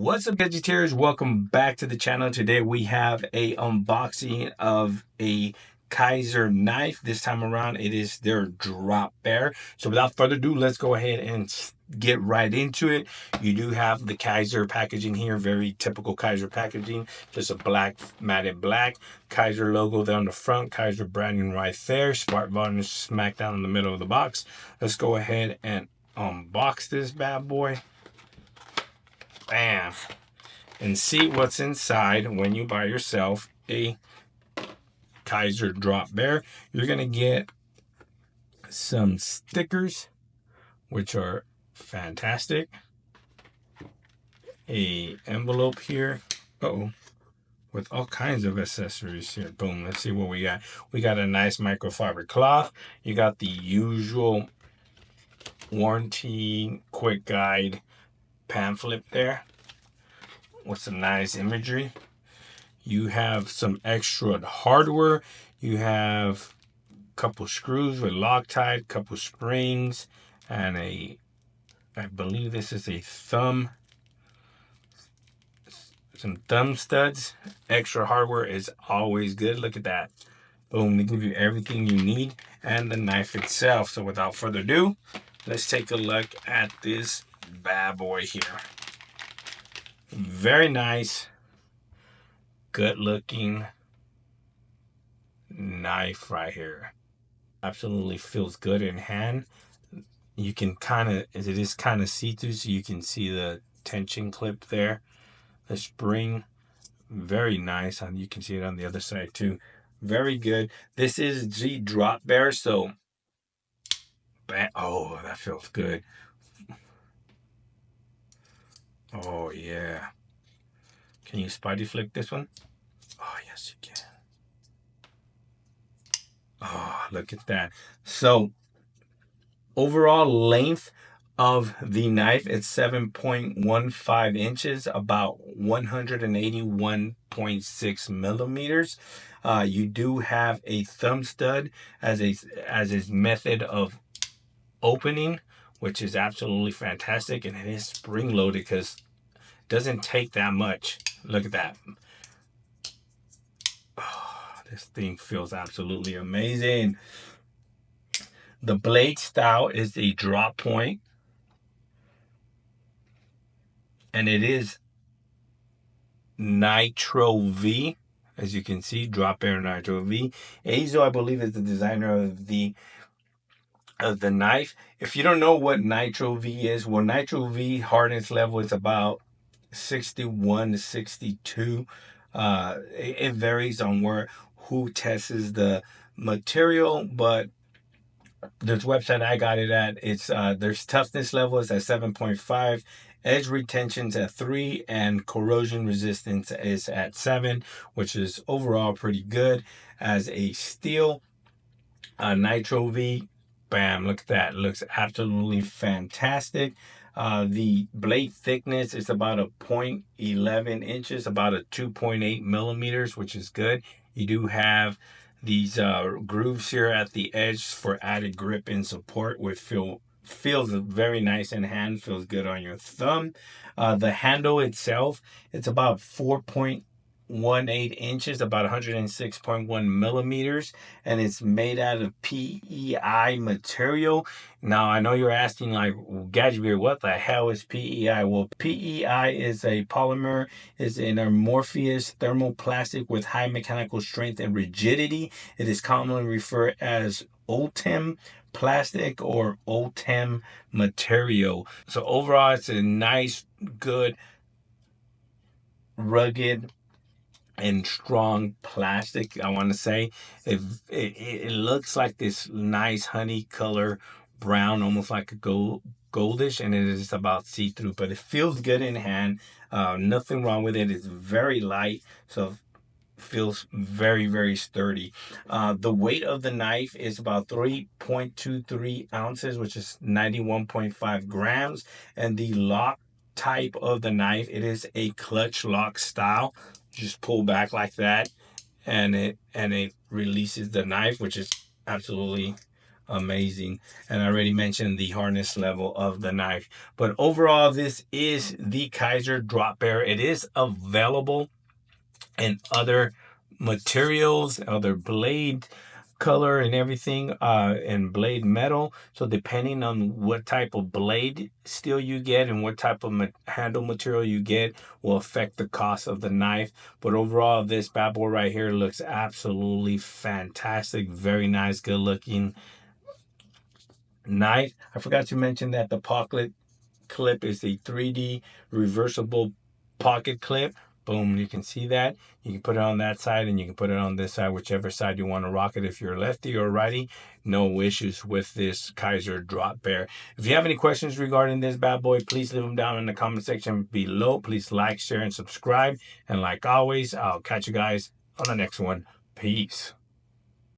What's up, vegetarians? Welcome back to the channel. Today we have a unboxing of a Kizer knife. This time around it is their drop bear. So without further ado, let's go ahead and get right into it. You do have the Kizer packaging here, very typical Kizer packaging, just a black matted black Kizer logo there on the front, Kizer branding right there, smart varnish smack down in the middle of the box. Let's go ahead and unbox this bad boy. Bam. And see what's inside when you buy yourself a Kizer drop bear. You're gonna get some stickers, which are fantastic. A envelope here. With all kinds of accessories here. Boom. Let's see what we got. We got a nice microfiber cloth. You got the usual warranty quick guide pamphlet there with some nice imagery. You have some extra hardware. You have a couple screws with Loctite, couple springs, and I believe this is a some thumb studs. Extra hardware is always good. Look at that. Boom, they give you everything you need and the knife itself. So without further ado, let's take a look at this bad boy here. Very nice, good looking knife right here. Absolutely feels good in hand. You can it is kind of see-through, so you can see the tension clip there. The spring, very nice. And you can see it on the other side too. Very good. This is the drop bear, so oh, that feels good. Oh yeah. Can you spidey flick this one? Oh yes, you can. Oh, look at that. So overall length of the knife, it's 7.15 inches, about 181.6 millimeters. You do have a thumb stud as its method of opening, which is absolutely fantastic, and it is spring loaded because it doesn't take that much. Look at that. Oh, this thing feels absolutely amazing. The blade style is a drop point, and it is Nitro V, as you can see, drop bear Nitro V. Azo, I believe, is the designer of the knife. If you don't know what Nitro V is, well, Nitro V hardness level is about 61 to 62. It varies on who tests the material, but this website I got it at, it's there's toughness level is at 7.5, edge retention's at 3, and corrosion resistance is at 7, which is overall pretty good. As a steel Nitro V, bam, look at that, looks absolutely fantastic. The blade thickness is about a 0.11 inches, about a 2.8 millimeters, which is good. You do have these grooves here at the edge for added grip and support, which feels very nice in hand, feels good on your thumb. The handle itself, it's about 4.18 inches, about 106.1 millimeters, and it's made out of PEI material. Now, I know you're asking, like, Gadgetbeard, what the hell is PEI? Well, PEI is a polymer, is an amorphous thermoplastic with high mechanical strength and rigidity. It is commonly referred as OTEM plastic or OTEM material. So overall, it's a nice, good, rugged, and strong plastic. I want to say it looks like this nice honey color brown, almost like a goldish, and it is about see-through, but it feels good in hand. Nothing wrong with it. It's very light, so feels very, very sturdy. The weight of the knife is about 3.23 ounces, which is 91.5 grams, and the lock type of the knife, it is a clutch lock style. Just pull back like that, and it releases the knife, which is absolutely amazing. And I already mentioned the hardness level of the knife. But overall, this is the Kizer drop bear. It is available in other materials, other blade color and everything, and blade metal. So depending on what type of blade steel you get and what type of handle material you get will affect the cost of the knife. But overall, this bad boy right here looks absolutely fantastic. Very nice, good looking knife. I forgot to mention that the pocket clip is a 3D reversible pocket clip. Boom, you can see that. You can put it on that side and you can put it on this side, whichever side you want to rock it. If you're lefty or righty, no issues with this Kizer drop bear. If you have any questions regarding this bad boy, please leave them down in the comment section below. Please like, share, and subscribe. And like always, I'll catch you guys on the next one. Peace.